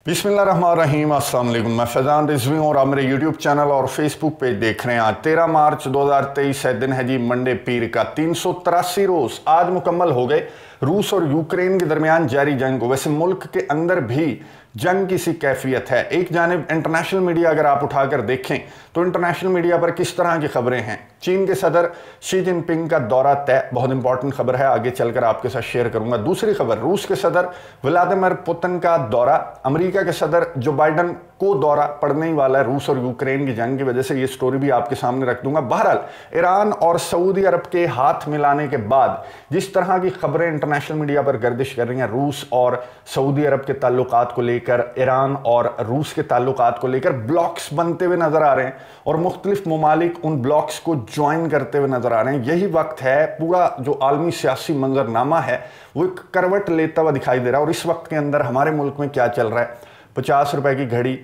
बिस्मिल्लाहिर्रहमानिर्रहीम, अस्सलाम वालेकुम। मैं फैज़ान रिजवी और आप मेरे यूट्यूब चैनल और फेसबुक पेज देख रहे हैं। आज 13 मार्च 2023 है, दिन है जी मंडे पीर का। 383 रोज़ आज मुकम्मल हो गए रूस और यूक्रेन के दरमियान जारी जंग को। वैसे मुल्क के अंदर भी जंग की सी कैफियत है। एक जानिब इंटरनेशनल मीडिया अगर आप उठाकर देखें तो इंटरनेशनल मीडिया पर किस तरह की खबरें हैं। चीन के सदर शी जिनपिंग का दौरा तय, बहुत इंपॉर्टेंट खबर है, आगे चलकर आपके साथ शेयर करूंगा। दूसरी खबर, रूस के सदर व्लादिमीर पुतिन का दौरा, अमेरिका के सदर जो बाइडन को दौरा पड़ने ही वाला है रूस और यूक्रेन की जंग की वजह से। ये स्टोरी भी आपके सामने रख दूंगा। बहरहाल ईरान और सऊदी अरब के हाथ मिलाने के बाद जिस तरह की खबरें इंटरनेशनल मीडिया पर गर्दिश कर रही हैं, रूस और सऊदी अरब के ताल्लुकात को लेकर, ईरान और रूस के ताल्लुकात को लेकर ब्लॉक्स बनते हुए नजर आ रहे हैं और मुख्तलिफ ममालिक उन ब्लॉक्स को ज्वाइन करते हुए नजर आ रहे हैं। यही वक्त है, पूरा जो आलमी सियासी मंजरनामा है वो एक करवट लेता हुआ दिखाई दे रहा है। और इस वक्त के अंदर हमारे मुल्क में क्या चल रहा है? 50 रुपए की घड़ी,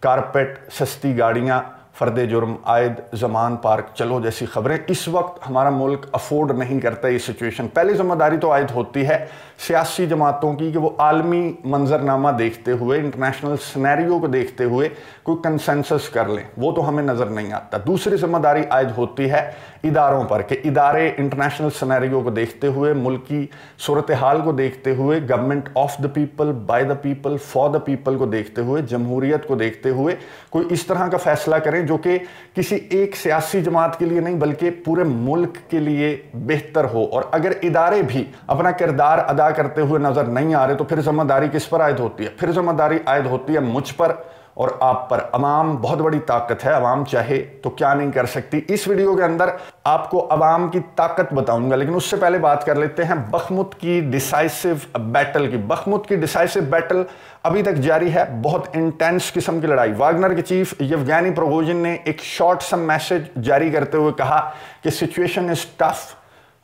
कारपेट, सस्ती गाड़ियां, फर्दे जुर्म, आयद जमान पार्क चलो जैसी खबरें। इस वक्त हमारा मुल्क अफोर्ड नहीं करता ये सिचुएशन। पहली जिम्मेदारी तो आयद होती है सियासी जमातों की कि वो आलमी मंजरनामा देखते हुए, इंटरनेशनल सिनेरियो को देखते हुए कोई कंसेंसस कर लें। वो तो हमें नज़र नहीं आता। दूसरी जिम्मेदारी आयद होती है इदारों पर कि इदारे इंटरनेशनल सिनेरियो को देखते हुए, मुल्क की सूरत हाल को देखते हुए, government of the people, by the people, for the people को देखते हुए, जमहूरियत को देखते हुए कोई इस तरह का फैसला करें जो कि किसी एक सियासी जमात के लिए नहीं बल्कि पूरे मुल्क के लिए बेहतर हो। और अगर इदारे भी अपना किरदार अदा करते हुए नजर नहीं आ रहे तो फिर जिम्मेदारी किस पर आयद होती है? फिर जिम्मेदारी आयद होती है मुझ पर और आप पर। अवाम बहुत बड़ी ताकत है, अवाम चाहे तो क्या नहीं कर सकती। इस वीडियो के अंदर आपको अवाम की ताकत बताऊंगा, लेकिन उससे पहले बात कर लेते हैं बखमुत की डिसाइसिव बैटल की। बखमुत की डिसाइसिव बैटल अभी तक जारी है, बहुत इंटेंस किस्म की लड़ाई। वागनर के चीफ येवगेनी प्रिगोजिन ने एक शॉर्ट सम मैसेज जारी करते हुए कहा कि situation is tough,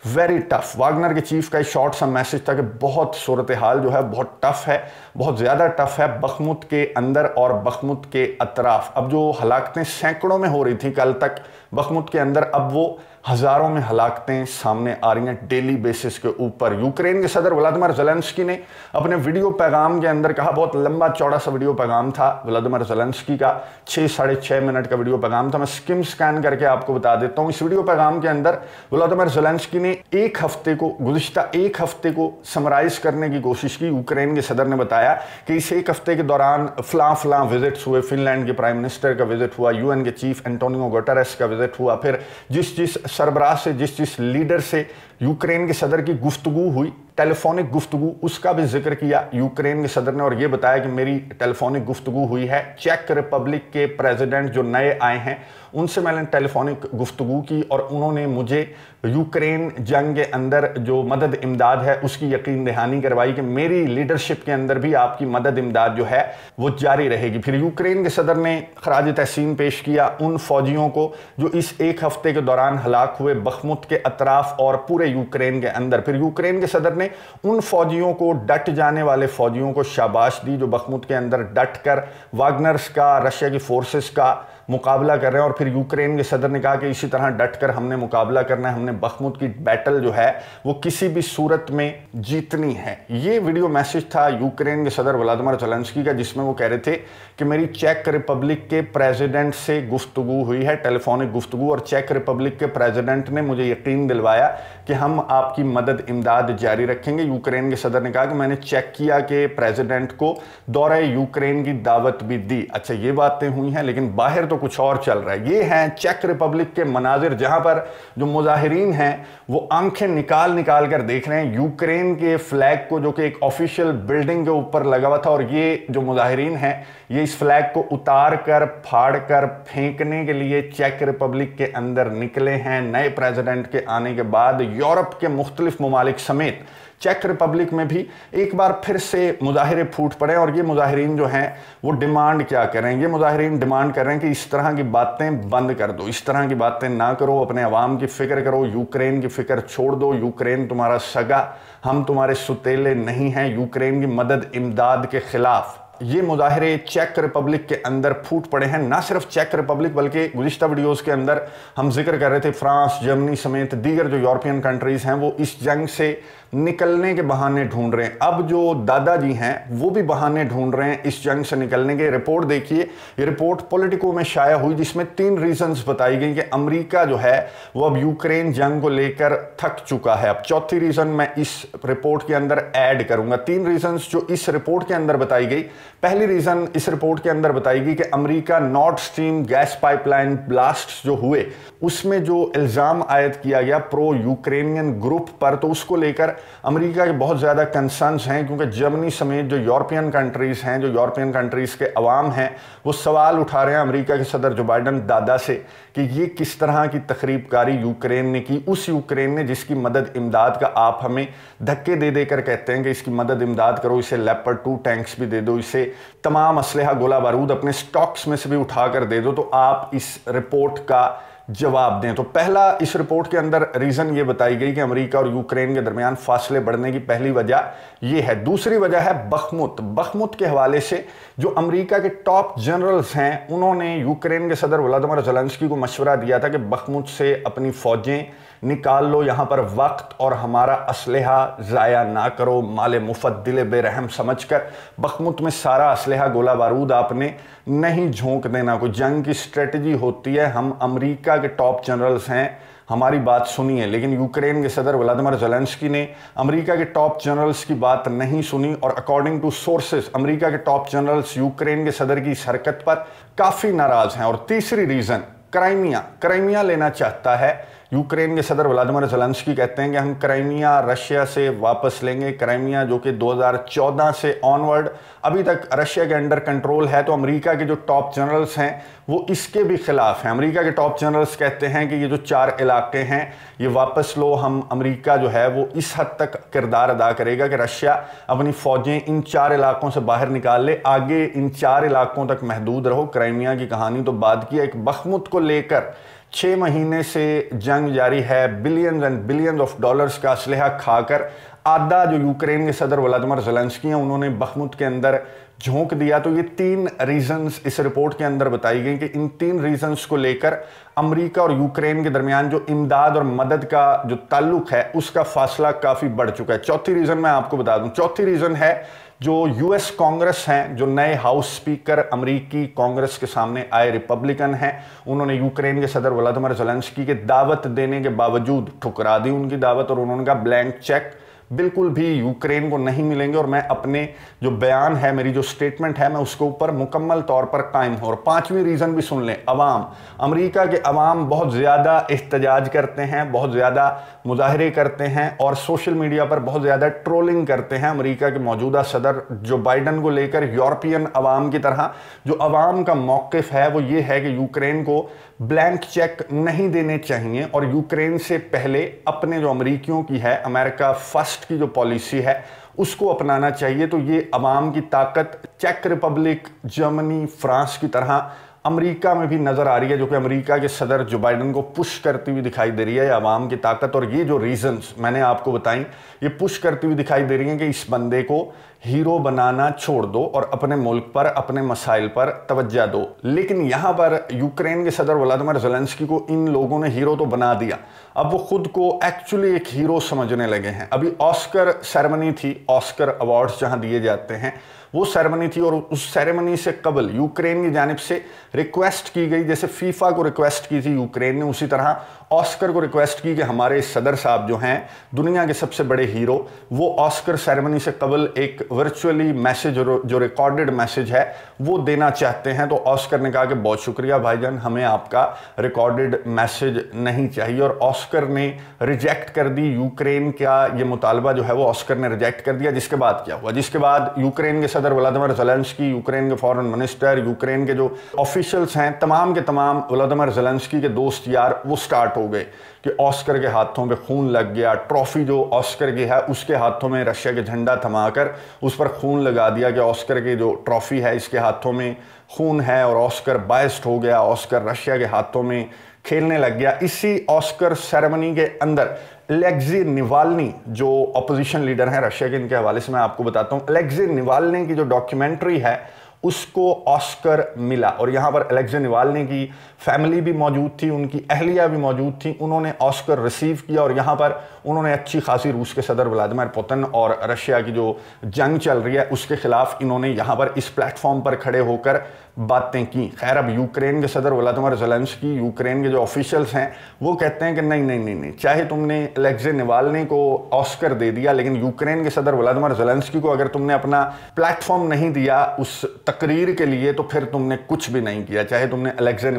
very tough. Wagner के चीफ का एक शॉर्ट सा मैसेज था कि बहुत सूरत हाल जो है बहुत टफ है, बहुत ज़्यादा टफ है बखमुत के अंदर और बखमुत के अतराफ। अब जो हलाकतें सैकड़ों में हो रही थी कल तक बखमुत के अंदर, अब वो हज़ारों में हलाकतें सामने आ रही हैं डेली बेसिस के ऊपर। यूक्रेन के सदर व्लादिमीर ज़ेलेंस्की ने अपने वीडियो पैगाम के अंदर कहा, बहुत लंबा चौड़ा सा वीडियो पैगाम था व्लादिमीर ज़ेलेंस्की का, 6-6.5 मिनट का वीडियो पैगाम था। मैं स्किम स्कैन करके आपको बता देता हूँ। इस वीडियो पैगाम के अंदर व्लादिमीर ज़ेलेंस्की ने गुज़िश्ता एक हफ्ते को समराइज करने की कोशिश की। यूक्रेन के सदर ने बताया कि इस एक हफ्ते के दौरान फलां विजिट्स हुए, फिनलैंड के प्राइम मिनिस्टर का विजिट हुआ, यूएन के चीफ एंटोनियो गुटेरेस का विजिट हुआ, फिर जिस सरबराह से, जिस लीडर से यूक्रेन के सदर की गुफ्तगू हुई, टेलीफोनिक गुफ्तगू, उसका भी जिक्र किया यूक्रेन के सदर ने। और यह बताया कि मेरी टेलीफोनिक गुफ्तगू हुई है चेक रिपब्लिक के प्रेसिडेंट जो नए आए हैं उनसे मैंने टेलीफोनिक गुफ्तगू की और उन्होंने मुझे यूक्रेन जंग के अंदर जो मदद इमदाद है उसकी यकीन दहानी करवाई कि मेरी लीडरशिप के अंदर भी आपकी मदद इमदाद जो है वो जारी रहेगी। फिर यूक्रेन के सदर ने खराज तहसीन पेश किया उन फौजियों को जो इस एक हफ्ते के दौरान हलाक हुए बखमुत के अतराफ और पूरे यूक्रेन के अंदर। फिर यूक्रेन के सदर ने उन फौजियों को, डट जाने वाले फौजियों को शाबाश दी जो बखमुत के अंदर डट कर वागनर्स का, रशिया की फोर्सेस का मुकाबला कर रहे हैं। और फिर यूक्रेन के सदर ने कहा कि इसी तरह डट कर हमने मुकाबला करना है, हमने बखमुत की बैटल जो है वो किसी भी सूरत में जीतनी है। ये वीडियो मैसेज था यूक्रेन के सदर व्लादिमीर ज़ेलेंस्की का, जिसमें वो कह रहे थे कि मेरी चेक रिपब्लिक के प्रेसिडेंट से गुफ्तगू हुई है, टेलीफोनिक गुफ्तगू, और चेक रिपब्लिक के प्रेसिडेंट ने मुझे यकीन दिलवाया कि हम आपकी मदद इमदाद जारी रखेंगे। यूक्रेन के सदर ने कहा कि मैंने चेक किया कि प्रेसिडेंट को दौरे यूक्रेन की दावत भी दी। अच्छा, ये बातें हुई हैं, लेकिन बाहर तो कुछ और चल रहा है। ये हैं चेक रिपब्लिक के मनाजिर, जहां पर जो मुजाहिरीन हैं वो आंखें निकाल निकाल कर देख रहे हैं यूक्रेन के फ्लैग को, जो कि एक ऑफिशियल बिल्डिंग के ऊपर लगा हुआ था। और ये जो मुजाहिरीन हैं ये इस फ्लैग को उतार कर, फाड़ कर फेंकने के लिए चेक रिपब्लिक के अंदर निकले हैं। नए प्रेसिडेंट के आने के बाद यूरोप के मुख्तलिफ ममालिक समेत चेक रिपब्लिक में भी एक बार फिर से मुजाहिरे फूट पड़े। और ये मुजाहिरीन जो हैं वो डिमांड क्या कर रहे हैं? ये मुजाहिरीन डिमांड कर रहे हैं कि इस तरह की बातें बंद कर दो, इस तरह की बातें ना करो, अपने अवाम की फिक्र करो, यूक्रेन की फिक्र छोड़ दो। यूक्रेन तुम्हारा सगा, हम तुम्हारे सुतेले नहीं हैं। यूक्रेन की मदद इमदाद के खिलाफ ये मुजाहरे चेक रिपब्लिक के अंदर फूट पड़े हैं। ना सिर्फ चेक रिपब्लिक बल्कि गुज़िश्ता वीडियोज़ के अंदर हम जिक्र कर रहे थे फ्रांस, जर्मनी समेत दीगर जो यूरोपियन कंट्रीज़ हैं वो इस जंग से निकलने के बहाने ढूंढ रहे हैं। अब जो दादाजी हैं वो भी बहाने ढूंढ रहे हैं इस जंग से निकलने के। रिपोर्ट देखिए, ये रिपोर्ट पॉलिटिको में शाया हुई जिसमें 3 रीजंस बताई गई कि अमेरिका जो है वो अब यूक्रेन जंग को लेकर थक चुका है। अब चौथी रीजन मैं इस रिपोर्ट के अंदर ऐड करूंगा। 3 रीजंस जो इस रिपोर्ट के अंदर बताई गई। पहली रीजन इस रिपोर्ट के अंदर बताई गई कि America north stream gas pipeline blast जो हुए उसमें जो इल्जाम आयद किया गया प्रो यूक्रेनियन ग्रुप पर, तो उसको लेकर अमेरिका के बहुत ज़्यादा कंसर्न्स हैं, क्योंकि जर्मनी समेत जो यूरोपियन कंट्रीज़ हैं, जो यूरोपियन कंट्रीज़ के अवाम हैं, वो सवाल उठा रहे हैं अमेरिका के सदर जो बाइडन दादा से कि ये किस तरह की तखरीबकारी यूक्रेन ने की, उस यूक्रेन ने जिसकी मदद इमदाद का आप हमें धक्के दे देकर कहते हैं कि इसकी मदद इमदाद करो, इसे लेपर्ड 2 टैंक्स भी दे दो, इसे तमाम असलहा गोला बारूद अपने स्टॉक्स में से भी उठाकर दे दो, तो आप इस रिपोर्ट का जवाब दें। तो पहला इस रिपोर्ट के अंदर रीजन ये बताई गई कि अमेरिका और यूक्रेन के दरमियान फासले बढ़ने की पहली वजह ये है। दूसरी वजह है बखमुत के हवाले से जो अमेरिका के टॉप जनरल्स हैं उन्होंने यूक्रेन के सदर व्लादिमीर ज़ेलेंस्की को मशवरा दिया था कि बखमुत से अपनी फौजें निकाल लो, यहाँ पर वक्त और हमारा असलहा ज़ाया ना करो, माले मुफत दिले बेरहम समझकर बखमुत में सारा असलहा गोला बारूद आपने नहीं झोंक देना। कोई जंग की स्ट्रेटजी होती है, हम अमेरिका के टॉप जनरल्स हैं, हमारी बात सुनिए। लेकिन यूक्रेन के सदर व्लादिमीर ज़ेलेंस्की ने अमेरिका के टॉप जनरल्स की बात नहीं सुनी और अकॉर्डिंग टू सोर्सेस अमेरिका के टॉप जनरल्स यूक्रेन के सदर की इस हरकत पर काफ़ी नाराज़ हैं। और तीसरी रीज़न क्राइमिया लेना चाहता है यूक्रेन के सदर व्लादिमीर ज़ेलेंस्की कहते हैं कि हम क्राइमिया रशिया से वापस लेंगे। क्राइमिया जो कि 2014 से ऑनवर्ड अभी तक रशिया के अंडर कंट्रोल है, तो अमेरिका के जो टॉप जनरल्स हैं वो इसके भी खिलाफ हैं। अमेरिका के टॉप जनरल्स कहते हैं कि ये जो 4 इलाके हैं ये वापस लो। हम अमेरिका जो है वो इस हद तक किरदार अदा करेगा कि रशिया अपनी फौजें इन 4 इलाकों से बाहर निकाल ले, आगे इन 4 इलाकों तक महदूद रहो। क्राइमिया की कहानी तो बाद की है। एक बखमुत को लेकर 6 महीने से जंग जारी है, billions and billions of dollars का असलहा खाकर आधा जो यूक्रेन के सदर व्लादिमीर ज़ेलेंस्की हैं उन्होंने बखमुत के अंदर झोंक दिया। तो ये 3 रीजंस इस रिपोर्ट के अंदर बताई गई कि इन 3 रीजंस को लेकर अमेरिका और यूक्रेन के दरमियान जो इमदाद और मदद का जो ताल्लुक है उसका फासला काफ़ी बढ़ चुका है। चौथी रीजन मैं आपको बता दूं, चौथी रीजन है जो यूएस कांग्रेस हैं, जो नए हाउस स्पीकर अमेरिकी कांग्रेस के सामने आए रिपब्लिकन हैं, उन्होंने यूक्रेन के सदर व्लादिमीर ज़ेलेंस्की के दावत देने के बावजूद ठुकरा दी उनकी दावत और उन्होंने कहा ब्लैंक चेक बिल्कुल भी यूक्रेन को नहीं मिलेंगे और मैं अपने जो बयान है, मेरी जो स्टेटमेंट है, मैं उसके ऊपर मुकम्मल तौर पर कायम हूँ। और 5वीं रीज़न भी सुन लें, अवाम, अमेरिका के अवाम बहुत ज़्यादा एहतजाज करते हैं, बहुत ज़्यादा मुजाहरे करते हैं और सोशल मीडिया पर बहुत ज़्यादा ट्रोलिंग करते हैं अमेरिका के मौजूदा सदर जो बाइडन को लेकर। यूरोपियन अवाम की तरह जो अवाम का मौक़िफ़ है वो ये है कि यूक्रेन को ब्लैंक चेक नहीं देने चाहिए और यूक्रेन से पहले अपने जो अमेरिकियों की है, अमेरिका फर्स्ट की जो पॉलिसी है उसको अपनाना चाहिए। तो ये अवाम की ताकत चेक रिपब्लिक, जर्मनी, फ्रांस की तरह अमेरिका में भी नज़र आ रही है, जो कि अमेरिका के सदर जो बाइडन को पुश करती हुई दिखाई दे रही है अवाम की ताकत। और ये जो रीजंस मैंने आपको बताई ये पुश करती हुई दिखाई दे रही हैं कि इस बंदे को हीरो बनाना छोड़ दो और अपने मुल्क पर, अपने मसाइल पर तवज्जो दो। लेकिन यहाँ पर यूक्रेन के सदर व्लादिमीर ज़ेलेंस्की को इन लोगों ने हीरो तो बना दिया, अब वो खुद को एक्चुअली एक हीरो समझने लगे हैं। अभी ऑस्कर सेरेमनी थी, ऑस्कर अवार्ड्स जहाँ दिए जाते हैं वो सेरेमनी थी और उस सेरेमनी से कबल यूक्रेन की जानिब से रिक्वेस्ट की गई, जैसे फीफा को रिक्वेस्ट की थी यूक्रेन ने, उसी तरह ऑस्कर को रिक्वेस्ट की कि हमारे सदर साहब जो हैं दुनिया के सबसे बड़े हीरो, वो ऑस्कर सेरेमनी से कबल एक वर्चुअली मैसेज जो रिकॉर्डेड मैसेज है वो देना चाहते हैं। तो ऑस्कर ने कहा कि बहुत शुक्रिया भाईजान, हमें आपका रिकॉर्डेड मैसेज नहीं चाहिए और ऑस्कर ने रिजेक्ट कर दी यूक्रेन का ये मुतालबा जो है वो ऑस्कर ने रिजेक्ट कर दिया। जिसके बाद क्या हुआ, जिसके बाद यूक्रेन के सदर व्लादिमीर ज़ेलेंस्की, यूक्रेन के फॉरेन मिनिस्टर, यूक्रेन के जो ऑफिशियल्स हैं, तमाम के तमाम व्लादिमीर ज़ेलेंस्की के दोस्त यार वो स्टार्ट हो गए कि ऑस्कर के हाथों पे खून लग गया, ट्रॉफी जो ऑस्कर की है उसके हाथों में रशिया के झंडा थमाकर उस पर खून लगा दिया कि ऑस्कर की जो ट्रॉफी है इसके हाथों में खून है और ऑस्कर बायस्ड हो गया, ऑस्कर रशिया के हाथों में खेलने लग गया। इसी ऑस्कर सेरेमनी के अंदर अलेक्सी नावाल्नी जो अपोजिशन लीडर हैं रशिया के, इनके हवाले से मैं आपको बताता हूं। अलेक्सी नावाल्नी की जो डॉक्यूमेंट्री है उसको ऑस्कर मिला, और यहाँ पर अलेक्सी नावाल्नी की फैमिली भी मौजूद थी, उनकी अहलिया भी मौजूद थी, उन्होंने ऑस्कर रिसीव किया, और यहाँ पर उन्होंने अच्छी खासी रूस के सदर व्लादिमीर पुतिन और रशिया की जो जंग चल रही है उसके खिलाफ इन्होंने यहाँ पर इस प्लेटफॉर्म पर खड़े होकर बातें की। खैर, अब यूक्रेन के सदर व्लादिमीर ज़ेलेंस्की, यूक्रेन के जो ऑफिशियल्स हैं वो कहते हैं कि नहीं नहीं नहीं नहीं, चाहे तुमने अलेक्सी नावाल्नी को ऑस्कर दे दिया, लेकिन यूक्रेन के सदर व्लादिमीर ज़ेलेंस्की को अगर तुमने अपना प्लेटफॉर्म नहीं दिया उस तकरीर के लिए तो फिर तुमने कुछ भी नहीं किया, चाहे तुमने अलेक्सी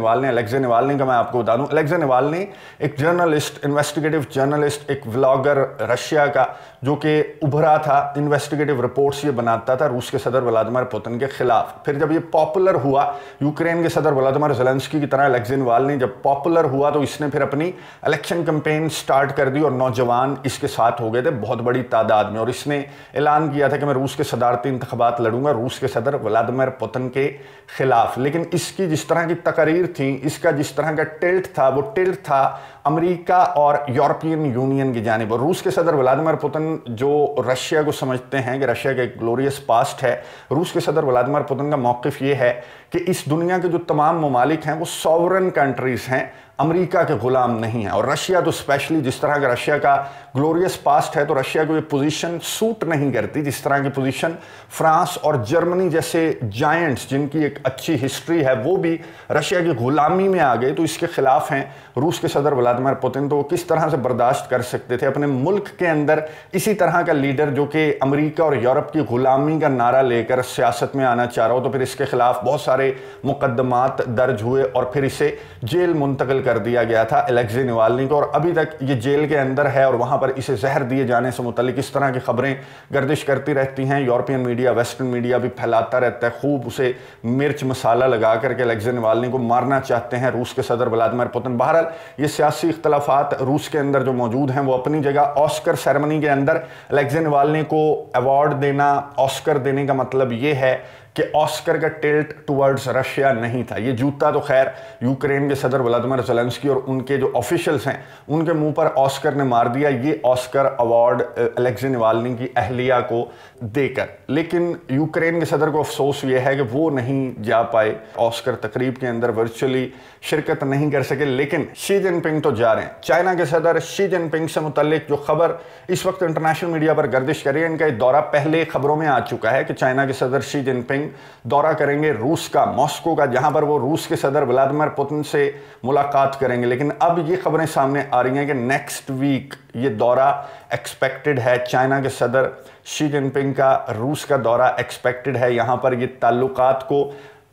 नावाल्नी का मैं आपको बता दूं, अलेक्सी नावाल्नी एक जर्नलिस्ट, इन्वेस्टिगेटिव जर्नलिस्ट, एक व्लॉगर रशिया का, जो कि उभरा था, इन्वेस्टिगेटिव रिपोर्ट्स ये बनाता था रूस के सदर व्लादिमीर पुतिन के खिलाफ। फिर जब ये पॉपुलर हुआ, यूक्रेन के सदर व्लादिमीर ज़ेलेंस्की की तरह अलेक्सी नावाल्नी जब पॉपुलर हुआ तो इसने फिर अपनी इलेक्शन कैंपेन स्टार्ट कर दी, और नौजवान इसके साथ हो गए थे बहुत बड़ी तादाद में, और इसने ऐलान किया था कि मैं रूस के सदारती इंतखाबात लड़ूंगा रूस के सदर व्लादिमीर पुतिन के खिलाफ। लेकिन इसकी जिस तरह की तकरीर थी, इसका जिस तरह का टिल्ट था, वो टिल्ट था अमेरिका और यूरोपियन यूनियन की जानिब। और रूस के सदर व्लादिमीर पुतिन जो रशिया को समझते हैं कि रशिया का एक ग्लोरियस पास्ट है, रूस के सदर व्लादिमीर पुतिन का मौक़िफ़ ये है कि इस दुनिया के जो तमाम ममालिक हैं वो सॉवरन कंट्रीज़ हैं, अमेरिका के गुलाम नहीं है। और रशिया तो स्पेशली, जिस तरह का रशिया का ग्लोरियस पास्ट है, तो रशिया को ये पोजीशन सूट नहीं करती, जिस तरह की पोजीशन फ्रांस और जर्मनी जैसे जायंट्स जिनकी एक अच्छी हिस्ट्री है वो भी रशिया की गुलामी में आ गए, तो इसके खिलाफ हैं रूस के सदर व्लादिमीर पुतिन। तो वो किस तरह से बर्दाश्त कर सकते थे अपने मुल्क के अंदर इसी तरह का लीडर जो कि अमेरिका और यूरोप की गुलामी का नारा लेकर सियासत में आना चाह रहा हो। तो फिर इसके खिलाफ बहुत सारे मुकदमात दर्ज हुए और फिर इसे जेल मुंतकिल कर दिया गया था अलेक्सी नावाल्नी को, और अभी तक ये जेल के अंदर है, और वहां पर इसे जहर दिए जाने से मुतल्लिक इस तरह की खबरें गर्दिश करती रहती हैं। यूरोपियन मीडिया, वेस्टर्न मीडिया भी फैलाता रहता है, खूब उसे मिर्च मसाला लगा करके अलेक्सी नावाल्नी को मारना चाहते हैं रूस के सदर व्लादिमीर पुतिन। बहरहाल ये सियासी इख्तलाफात रूस के अंदर जो मौजूद हैं वो अपनी जगह। ऑस्कर सेरेमनी के अंदर अलेक्सी नावाल्नी को अवार्ड देना, ऑस्कर देने का मतलब ये है कि ऑस्कर का टिल्ट टुवर्ड्स रशिया नहीं था। ये जूता तो खैर यूक्रेन के सदर व्लादिमीर ज़ेलेंस्की और उनके जो ऑफिशियल्स हैं उनके मुंह पर ऑस्कर ने मार दिया, ये ऑस्कर अवार्ड अलेक्सी नावाल्नी की अहलिया को देकर। लेकिन यूक्रेन के सदर को अफसोस ये है कि वो नहीं जा पाए ऑस्कर तकरीब के अंदर, वर्चुअली शिरकत नहीं कर सके। लेकिन शी जिनपिंग तो जा रहे हैं। चाइना के सदर शी जिनपिंग से मुतल्लिक जो खबर इस वक्त इंटरनेशनल मीडिया पर गर्दिश करी है, इनका दौरा पहले खबरों में आ चुका है कि चाइना के सदर शी जिनपिंग दौरा करेंगे रूस का, मॉस्को का, जहां पर वो रूस के सदर व्लादिमीर पुतिन से मुलाकात करेंगे। लेकिन अब ये खबरें सामने आ रही हैं कि नेक्स्ट वीक ये दौरा एक्सपेक्टेड है। चाइना के सदर शी जिनपिंग का रूस का दौरा एक्सपेक्टेड है। यहां पर ये ताल्लुकात को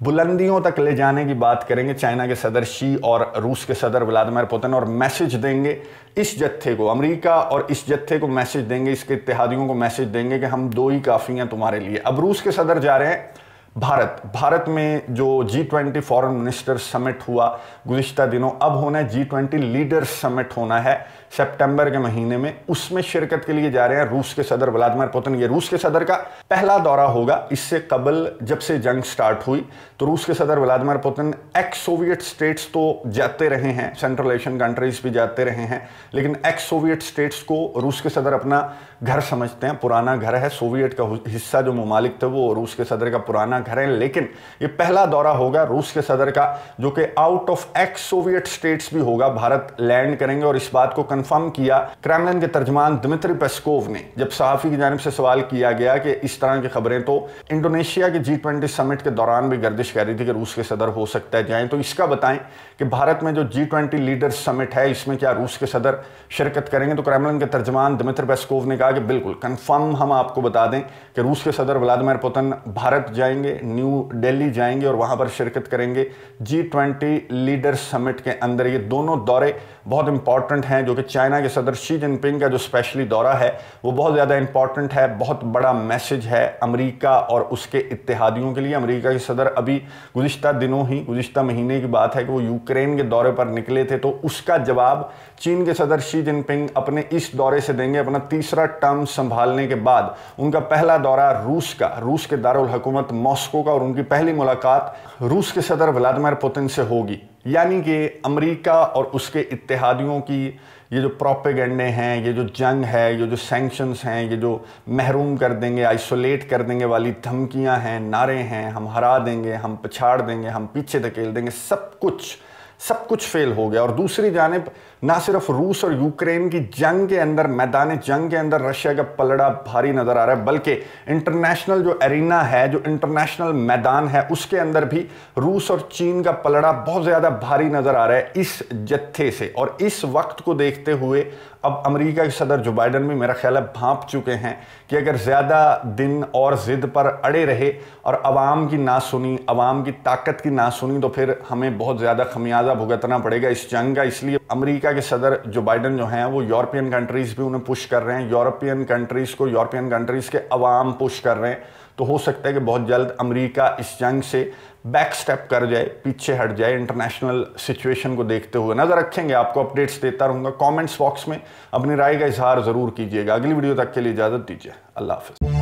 बुलंदियों तक ले जाने की बात करेंगे चाइना के सदर शी और रूस के सदर व्लादिमीर पुतिन, और मैसेज देंगे इस जत्थे को, अमेरिका और इस जत्थे को मैसेज देंगे, इसके इत्तेहादियों को मैसेज देंगे कि हम दो ही काफ़ी हैं तुम्हारे लिए। अब रूस के सदर जा रहे हैं भारत में जो G20 फॉरेन मिनिस्टर समिट हुआ गुज़िश्ता दिनों, अब होना है G20 लीडर्स समिट होना है सितंबर के महीने में। उसमें शिरकत के लिए जा रहे हैं रूस के सदर व्लादिमीर पुतिन। ये रूस के सदर का पहला दौरा होगा। इससे कबल जब से जंग स्टार्ट हुई तो रूस के सदर Vladimir Putin x Soviet states तो जाते रहे हैं, सेंट्रल एशियन कंट्रीज भी जाते रहे हैं, लेकिन एक्स सोवियत स्टेट्स को रूस के सदर अपना घर समझते हैं, पुराना घर है। सोवियत का हिस्सा जो ममालिक थे वो रूस के सदर का पुराना घर है। लेकिन ये पहला दौरा होगा रूस के सदर का जो कि out of x Soviet states भी होगा। भारत लैंड करेंगे, और इस बात को कंफर्म किया क्रेमलिन के तर्जमान दिमित्री पेस्कोव ने, जब सहाफ़ी की जानिब से सवाल किया गया कि इस तरह की खबरें तो इंडोनेशिया के G20 समिट के दौरान भी गर्दिश कर रही थी कि रूस के सदर हो सकता है जाएं, तो इसका बताएं कि भारत में जो G20 लीडर्स समिट है इसमें क्या रूस के सदर शिरकत करेंगे। तो क्रेमलिन के तर्जमान दिमित्री पेस्कोव ने कहा कि बिल्कुल कंफर्म हम आपको बता दें कि रूस के सदर व्लादिमीर पुतिन भारत जाएंगे, न्यू दिल्ली जाएंगे और वहां पर शिरकत करेंगे G20 लीडर्स समिट के अंदर। ये दोनों दौरे बहुत इंपॉर्टेंट हैं, जो कि चाइना के सदर शी जिनपिंग का जो स्पेशली दौरा है वो बहुत ज़्यादा इंपॉर्टेंट है, बहुत बड़ा मैसेज है अमेरिका और उसके इत्तेहादियों के लिए। अमेरिका के सदर अभी गुज़िश्ता दिनों ही, गुज़िश्ता महीने की बात है कि वो यूक्रेन के दौरे पर निकले थे, तो उसका जवाब चीन के सदर शी जिनपिंग अपने इस दौरे से देंगे। अपना तीसरा टर्म संभालने के बाद उनका पहला दौरा रूस के दारुल हुकूमत मॉस्को का और उनकी पहली मुलाकात रूस के सदर व्लादिमीर पुतिन से होगी। यानी कि अमेरिका और उसके इत्तेहादियों की ये जो प्रोपेगेंडे हैं, ये जो जंग है, ये जो सैंक्शंस हैं, ये जो महरूम कर देंगे, आइसोलेट कर देंगे वाली धमकियां हैं, नारे हैं, हम हरा देंगे, हम पछाड़ देंगे, हम पीछे धकेल देंगे, सब कुछ फेल हो गया। और दूसरी जानिब ना सिर्फ रूस और यूक्रेन की जंग के अंदर, मैदान जंग के अंदर रशिया का पलड़ा भारी नजर आ रहा है, बल्कि इंटरनेशनल जो एरिना है, जो इंटरनेशनल मैदान है, उसके अंदर भी रूस और चीन का पलड़ा बहुत ज़्यादा भारी नजर आ रहा है इस जत्थे से। और इस वक्त को देखते हुए अब अमेरिका के सदर जो बाइडन भी मेरा ख्याल है भांप चुके हैं कि अगर ज़्यादा दिन और ज़िद पर अड़े रहे और अवाम की ना सुनी, अवाम की ताकत की ना सुनी, तो फिर हमें बहुत ज़्यादा खमियाजा भुगतना पड़ेगा इस जंग का। इसलिए अमेरिका के सदर जो बाइडन जो हैं वो यूरोपियन कंट्रीज़ भी उन्हें पुश कर रहे हैं, यूरोपियन कंट्रीज़ के अवाम पुश कर रहे हैं। तो हो सकता है कि बहुत जल्द अमेरिका इस जंग से बैक स्टेप कर जाए, पीछे हट जाए। इंटरनेशनल सिचुएशन को देखते हुए नजर रखेंगे, आपको अपडेट्स देता रहूंगा। कमेंट्स बॉक्स में अपनी राय का इजहार जरूर कीजिएगा। अगली वीडियो तक के लिए इजाजत दीजिए। अल्लाह हाफिज।